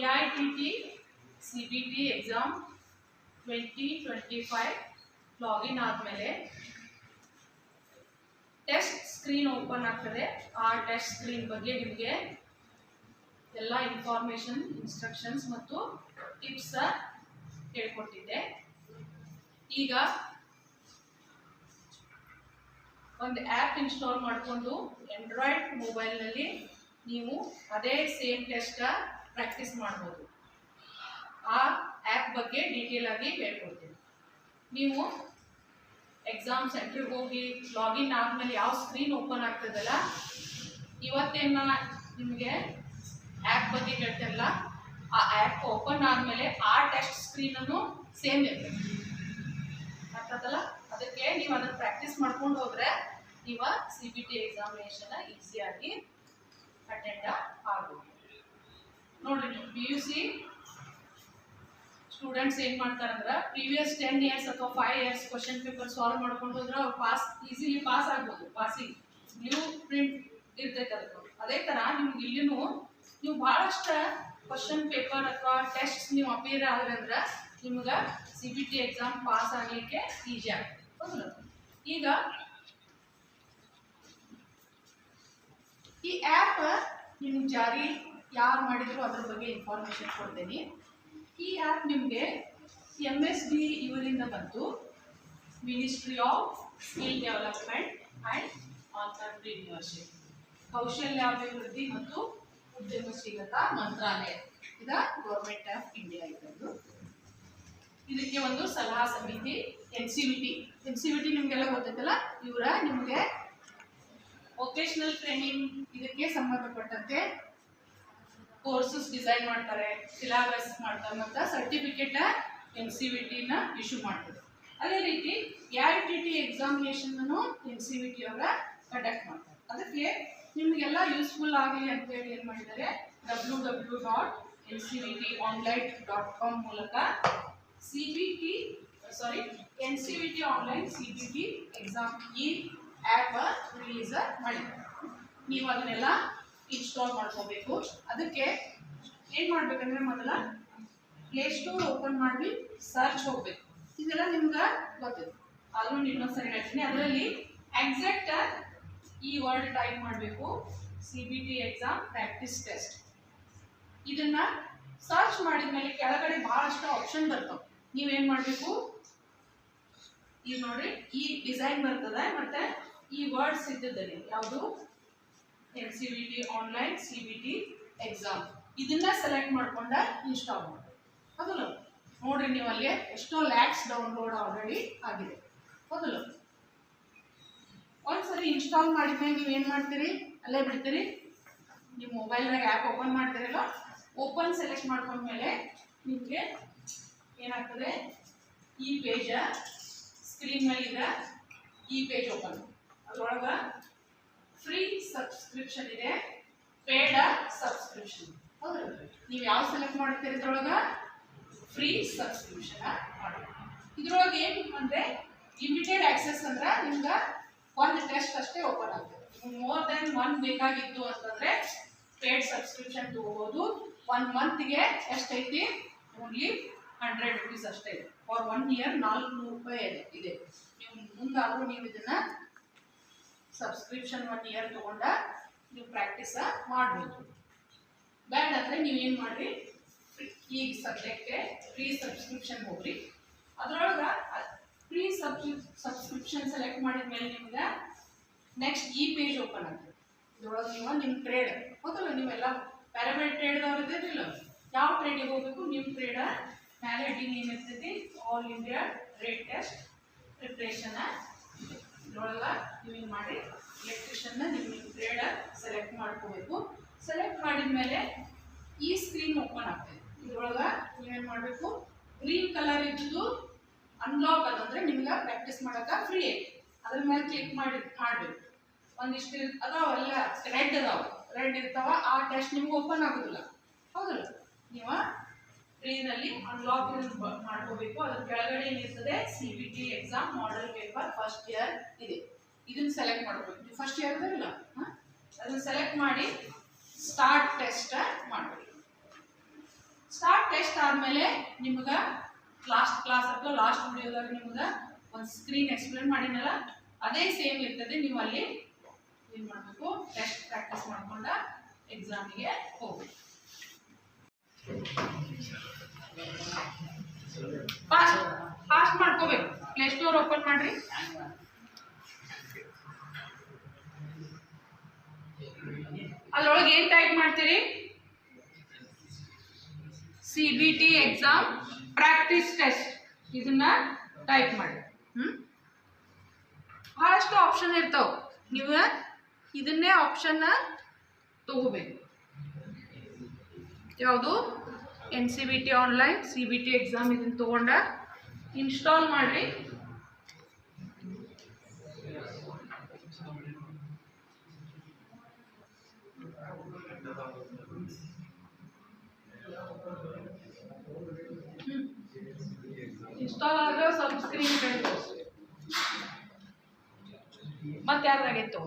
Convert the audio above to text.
AITT CBT exam 2025 login ಆದಮೇಲೆ test screen open ಆಗ್ತದೆ. ಆ ಟೆಸ್ಟ್ ಸ್ಕ್ರೀನ್ ಬಗ್ಗೆ ನಿಮಗೆ ಎಲ್ಲ ಇನ್ಫಾರ್ಮೇಷನ್, ಇನ್ಸ್ಟ್ರಕ್ಷನ್ಸ್ ಮತ್ತು ಟಿಪ್ಸ್ ಹೇಳ್ಕೊಟ್ಟಿದ್ದೆ. ಈಗ ಒಂದು ಆ್ಯಪ್ ಇನ್ಸ್ಟಾಲ್ ಮಾಡಿಕೊಂಡು ಆಂಡ್ರಾಯ್ಡ್ ಮೊಬೈಲ್ನಲ್ಲಿ ನೀವು ಅದೇ ಸೇಮ್ ಟೆಸ್ಟ್ ಪ್ರಾಕ್ಟೀಸ್ ಮಾಡ್ಬೋದು. ಆ ಆ್ಯಪ್ ಬಗ್ಗೆ ಡೀಟೇಲ್ ಆಗಿ ಹೇಳ್ಕೊಡ್ತೀನಿ. ನೀವು ಎಕ್ಸಾಮ್ ಸೆಂಟ್ರಿಗೆ ಹೋಗಿ ಲಾಗಿನ್ ಆದಮೇಲೆ ಯಾವ ಸ್ಕ್ರೀನ್ ಓಪನ್ ಆಗ್ತದಲ್ಲ, ಇವತ್ತೇನು ನಿಮಗೆ ಆ್ಯಪ್ ಬಗ್ಗೆ ಹೇಳ್ತಿರಲ್ಲ, ಆ ಆ್ಯಪ್ ಓಪನ್ ಆದಮೇಲೆ ಆ ಟೆಸ್ಟ್ ಸ್ಕ್ರೀನನ್ನು ಸೇಮ್ ಇರ್ತದೆ. ಆಗ್ತದಲ್ಲ, ಅದಕ್ಕೆ ನೀವು ಅದನ್ನು ಪ್ರಾಕ್ಟೀಸ್ ಮಾಡ್ಕೊಂಡು ಹೋದರೆ ನೀವು CBT ಎಕ್ಸಾಮಿನೇಷನ್ ಈಸಿಯಾಗಿ ಅಟೆಂಡ್ ಆಗ್ಬೋದು. ನೋಡ್ರಿ, ನೀವು PUC ಸ್ಟೂಡೆಂಟ್ಸ್ ಏನು ಮಾಡ್ತಾರಂದ್ರೆ ಪ್ರೀವಿಯಸ್ 10 ಇಯರ್ಸ್ ಅಥವಾ 5 ಇಯರ್ಸ್ ಕ್ವಶನ್ ಪೇಪರ್ ಸಾಲ್ವ್ ಮಾಡ್ಕೊಂಡು ಹೋದ್ರೆ ಅವ್ರು ಈಸಿಲಿ ಪಾಸ್ ಆಗ್ಬೋದು. ಪಾಸಿಂಗ್ ಬ್ಲೂ ಪ್ರಿಂಟ್ ಇರ್ತೈತೆ ಅದಕ್ಕೆ. ಅದೇ ಥರ ನಿಮ್ಗೆ ಇಲ್ಲಿನೂ ನೀವು ಭಾಳಷ್ಟು ಕ್ವಶನ್ ಪೇಪರ್ ಅಥವಾ ಟೆಸ್ಟ್ ನೀವು ಅಪಿಯರ್ ಆದ್ರಂದ್ರೆ ನಿಮ್ಗೆ CBT ಎಕ್ಸಾಮ್ ಪಾಸ್ ಆಗಲಿಕ್ಕೆ ಈಸಿ ಆಗ್ತದೆ. ಹೌದಲ್ಲ? ಈಗ ಈ ಆ್ಯಪ್ ನಿಮ್ಗೆ ಜಾರಿ ಯಾರು ಮಾಡಿದ್ರು ಅದ್ರ ಬಗ್ಗೆ ಇನ್ಫಾರ್ಮೇಷನ್ ಕೊಡ್ತೀನಿ. ಈ ಆ್ಯಪ್ ನಿಮಗೆ MSD ಇವರಿಂದ ಬಂತು, ministry of skill development and entrepreneurship, ಕೌಶಲ್ಯಾಭಿವೃದ್ಧಿ ಮತ್ತು ಉದ್ಯಮಶೀಲತಾ ಮಂತ್ರಾಲಯ. ಇದ ಗೌರ್ಮೆಂಟ್ ಆಫ್ ಇಂಡಿಯಾ ಇದ್ದದ್ದು. ಇದಕ್ಕೆ ಒಂದು ಸಲಹಾ ಸಮಿತಿ NCVT ನಿಮಗೆಲ್ಲ ಗೊತ್ತೈತಲ್ಲ, ಇವರ ನಿಮಗೆ ವೊಕೇಶನಲ್ ಟ್ರೈನಿಂಗ್ ಇದಕ್ಕೆ ಸಂಬಂಧಪಟ್ಟಂತೆ ಕೋರ್ಸಸ್ ಡಿಸೈನ್ ಮಾಡ್ತಾರೆ, ಸಿಲೆಬಸ್ ಮಾಡ್ತಾರೆ ಮತ್ತು ಸರ್ಟಿಫಿಕೇಟ್ NCVT ಇಶ್ಯೂ ಮಾಡ್ತಾರೆ. ಅದೇ ರೀತಿ AITT ಎಕ್ಸಾಮಿನೇಷನ್ನು NCVT ಅವರ ಕಂಡಕ್ಟ್ ಮಾಡ್ತಾರೆ. ಅದಕ್ಕೆ ನಿಮಗೆಲ್ಲ ಯೂಸ್ಫುಲ್ ಆಗಲಿ ಅಂತೇಳಿ ಏನು ಮಾಡಿದ್ದಾರೆ, www.ncvtonline.com ಮೂಲಕ NCVT ಆನ್ಲೈನ್ CBT ಎಕ್ಸಾಮ್ ಈ ಆ್ಯಪ್ ರಿಲೀಸ್ ಮಾಡಿದ್ದಾರೆ. ನೀವು ಅದನ್ನೆಲ್ಲ ಇನ್ಸ್ಟಾಲ್ ಮಾಡ್ಕೋಬೇಕು. ಅದಕ್ಕೆ ಏನು ಮಾಡಬೇಕಂದ್ರೆ ಮೊದಲ ಪ್ಲೇಸ್ಟೋರ್ ಓಪನ್ ಮಾಡಿ ಸರ್ಚ್ ಹೋಗ್ಬೇಕು. ಇದೆಲ್ಲ ನಿಮ್ಗೆ ಗೊತ್ತಿದೆ, ಆದರೂ ಇನ್ನೊಂದ್ಸರಿ ಹೇಳ್ತೀನಿ. ಅದರಲ್ಲಿ ಎಕ್ಸಾಕ್ಟ್ ಈ ವರ್ಡ್ ಟೈಪ್ ಮಾಡಬೇಕು, CBT ಎಕ್ಸಾಮ್ ಪ್ರಾಕ್ಟೀಸ್ ಟೆಸ್ಟ್. ಇದನ್ನ ಸರ್ಚ್ ಮಾಡಿದ ಮೇಲೆ ಕೆಳಗಡೆ ಭಾಳಷ್ಟು ಆಪ್ಷನ್ ಬರ್ತವೆ. ನೀವೇನು ಮಾಡಬೇಕು, ಈಗ ನೋಡಿ ಈ ಡಿಸೈನ್ ಬರ್ತದೆ ಮತ್ತು ಈ ವರ್ಡ್ಸ್ ಇದ್ದದಲ್ಲಿ ಯಾವುದು NCVT ಆನ್ಲೈನ್ CBT ಎಕ್ಸಾಮ್, ಇದನ್ನ ಸೆಲೆಕ್ಟ್ ಮಾಡ್ಕೊಂಡ ಇನ್ಸ್ಟಾಲ್ ಮಾಡಿ. ಹೌದಲ್ಲ? ನೋಡ್ರಿ, ನೀವು ಅಲ್ಲಿ ಎಷ್ಟೋ ಲ್ಯಾಕ್ಸ್ ಡೌನ್ಲೋಡ್ ಆಲ್ರೆಡಿ ಆಗಿದೆ. ಹೌದಲ್ಲ? ಒಂದ್ಸರಿ ಇನ್ಸ್ಟಾಲ್ ಮಾಡಿದ್ಮೇಲೆ ನೀವು ಏನು ಮಾಡ್ತೀರಿ, ಅಲ್ಲೇ ಬಿಡ್ತೀರಿ. ನೀವು ಮೊಬೈಲ್ನಾಗ ಆ್ಯಪ್ ಓಪನ್ ಮಾಡ್ತೀರಲ್ಲ, ಓಪನ್ ಸೆಲೆಕ್ಟ್ ಮಾಡ್ಕೊಂಡ್ಮೇಲೆ ನಿಮಗೆ ಏನಾಗ್ತದೆ, ಈ ಪೇಜ ಸ್ಕ್ರೀನ್ ಮೇಲಿದೆ. ಈ ಪೇಜ್ ಓಪನ್, ಅದರೊಳಗೆ ಫ್ರೀ ಸಬ್ಸ್ಕ್ರಿಪ್ಷನ್ ಇದೆ, ಪೇಡ್ ಸಬ್ಸ್ಕ್ರಿಪ್ಷನ್. ಹೌದು, ನೀವು ಯಾವ ಸೆಲೆಕ್ಟ್ ಮಾಡ್ತೀರಿ ಇದ್ರೊಳಗೆ ಫ್ರೀ ಸಬ್ಸ್ಕ್ರಿಪ್ಷನ್ ಮಾಡಿ. ಇದ್ರೊಳಗೆ ಏನು ಅಂದರೆ ಲಿಮಿಟೆಡ್ ಆಕ್ಸೆಸ್ ಅಂದ್ರೆ ನಿಮ್ಗೆ ಒಂದು ಟೆಸ್ಟ್ ಅಷ್ಟೇ ಓಪನ್ ಆಗ್ತದೆ. ಮೋರ್ ದೆನ್ 1 ಬೇಕಾಗಿತ್ತು ಅಂತಂದರೆ ಪೇಡ್ ಸಬ್ಸ್ಕ್ರಿಪ್ಷನ್ ತಗೋಬೋದು. 1 ಮಂತ್ಗೆ ಎಷ್ಟೈತಿ, ಓನ್ಲಿ 100 ರೂಪೀಸ್ ಅಷ್ಟೇ ಇದೆ. ಫಾರ್ 1 ಇಯರ್ 400 ರೂಪಾಯಿ ಇದೆ. ನೀವು ಮುಂದಾದರೂ ನೀವು ಇದನ್ನು ಸಬ್ಸ್ಕ್ರಿಪ್ಷನ್ 1 ಇಯರ್ ತಗೊಂಡ ನೀವು ಪ್ರಾಕ್ಟೀಸ ಮಾಡ್ಬೋದು. ಬ್ಯಾಡ್ ಅಂದರೆ ನೀವೇನು ಮಾಡಿರಿ, ಈಗ ಸದ್ಯಕ್ಕೆ ಫ್ರೀ ಸಬ್ಸ್ಕ್ರಿಪ್ಷನ್ ಹೋಗ್ರಿ. ಅದರೊಳಗೆ ಫ್ರೀ ಸಬ್ಸ್ಕ್ರಿಪ್ಷನ್ ಸೆಲೆಕ್ಟ್ ಮಾಡಿದ ಮೇಲೆ ನಿಮ್ಗೆ ನೆಕ್ಸ್ಟ್ ಈ ಪೇಜ್ ಓಪನ್ ಆಗ್ತದೆ. ಇದ್ರೊಳಗೆ ನೀವು ನಿಮ್ಮ ಟ್ರೇಡ್, ಹೌದಲ್ಲ, ನೀವೆಲ್ಲ ಪ್ಯಾರಾಮೆಡ್ ಟ್ರೇಡ್ದವ್ರು ಇದ್ದಿರಲಿಲ್ಲ, ಯಾವ ಟ್ರೇಡಿಗೆ ಹೋಗಬೇಕು, ನಿಮ್ಮ ಟ್ರೇಡ ಮೇಲೆ ಡಿ ನೇಮ್ ಇರ್ತೈತಿ, all India trade test preparation. ಇದ್ರೊಳಗೆ ನೀವೇನು ಮಾಡಿ ಎಲೆಕ್ಟ್ರಿಷನ್ನ ನಿಮ್ಮ ಟ್ರೇಡ ಸೆಲೆಕ್ಟ್ ಮಾಡ್ಕೋಬೇಕು. ಸೆಲೆಕ್ಟ್ ಮಾಡಿದ ಮೇಲೆ ಈ ಸ್ಕ್ರೀನ್ ಓಪನ್ ಆಗ್ತದೆ. ಇದ್ರೊಳಗೆ ನೀವೇನು ಮಾಡಬೇಕು, ಗ್ರೀನ್ ಕಲರ್ ಇದ್ದು ಅನ್ಲಾಕ್ ಅದಂದ್ರೆ ನಿಮ್ಗೆ ಪ್ರಾಕ್ಟೀಸ್ ಮಾಡೋಕೆ ಫ್ರೀ ಐತಿ, ಅದ್ರ ಮೇಲೆ ಕ್ಲಿಕ್ ಮಾಡಬೇಕು. ಒಂದಿಷ್ಟು ಅದಾವೆಲ್ಲ ರೆಡ್ ಇರ್ತಾವ, ಆ ಟೆಸ್ಟ್ ನಿಮ್ಗೆ ಓಪನ್ ಆಗೋದಿಲ್ಲ. ಹೌದಲ್ಲ? ನೀವು ಫ್ರೀನಲ್ಲಿ ಅನ್ಲಾಕ್ ಮಾಡ್ಕೋಬೇಕು. ಅದ್ರ ಕೆಳಗಡೆ ಏನಿರ್ತದೆ, CBT exam model paper first year ಇದೆ. ಇದನ್ನ ಸೆಲೆಕ್ಟ್ ಮಾಡ್ಬೇಕು. ನೀವು ಫಸ್ಟ್ ಇಯರ್ ಇಲ್ಲ, ಅದನ್ನ ಸೆಲೆಕ್ಟ್ ಮಾಡಿ ಸ್ಟಾರ್ಟ್ ಟೆಸ್ಟ್ ಮಾಡಬೇಕು. ಟೆಸ್ಟ್ ಆದಮೇಲೆ ನಿಮ್ಗೆ ಲಾಸ್ಟ್ ಕ್ಲಾಸ್ ಅಥವಾ ಲಾಸ್ಟ್ ವಿಡಿಯೋದಾಗ ನಿಮ್ಗೆ ಒಂದು ಸ್ಕ್ರೀನ್ ಎಕ್ಸ್ಪ್ಲೇನ್ ಮಾಡಿನಲ್ಲ ಅದೇ ಸೇಮ್ ಇರ್ತದೆ. ನೀವು ಅಲ್ಲಿ ಏನು ಮಾಡಬೇಕು, ಟೆಸ್ಟ್ ಪ್ರಾಕ್ಟೀಸ್ ಮಾಡ್ಕೊಂಡ ಎಕ್ಸಾಮಿಗೆ ಹೋಗ್ಬೇಕು. ಫಾಸ್ಟ್ ಮಾಡ್ಕೋಬೇಕು. ಪ್ಲೇ ಸ್ಟೋರ್ ಓಪನ್ ಮಾಡ್ರಿ. ಅಲ್ಲೊಳಗೆ ಏನು ಟೈಪ್ ಮಾಡ್ತೀರಿ? CBT ಎಕ್ಸಾಮ್ ಪ್ರಾಕ್ಟೀಸ್ ಟೆಸ್ಟ್ ಇದನ್ನ ಟೈಪ್ ಮಾಡಿ. ಬಹಳಷ್ಟು ಆಪ್ಷನ್ ಇರ್ತಾವ, ನೀವು ಇದನ್ನೇ ಆಪ್ಷನ್ ತಗೋಬೇಕು. ಯಾವುದು? NCBT ಆನ್ಲೈನ್ CBT ಎಕ್ಸಾಮ್ ಇದನ್ನ ತಗೊಂಡ ಇನ್ಸ್ಟಾಲ್ ಮಾಡ್ರಿ. ಇನ್ಸ್ಟಾಲ್ ಆದ್ರೆ ಸ್ವಲ್ಪ ಸ್ಕ್ರೀನ್ ಕಡೆ ಮತ್ತೆ ಯಾರ್ದಾಗಿತ್ತು?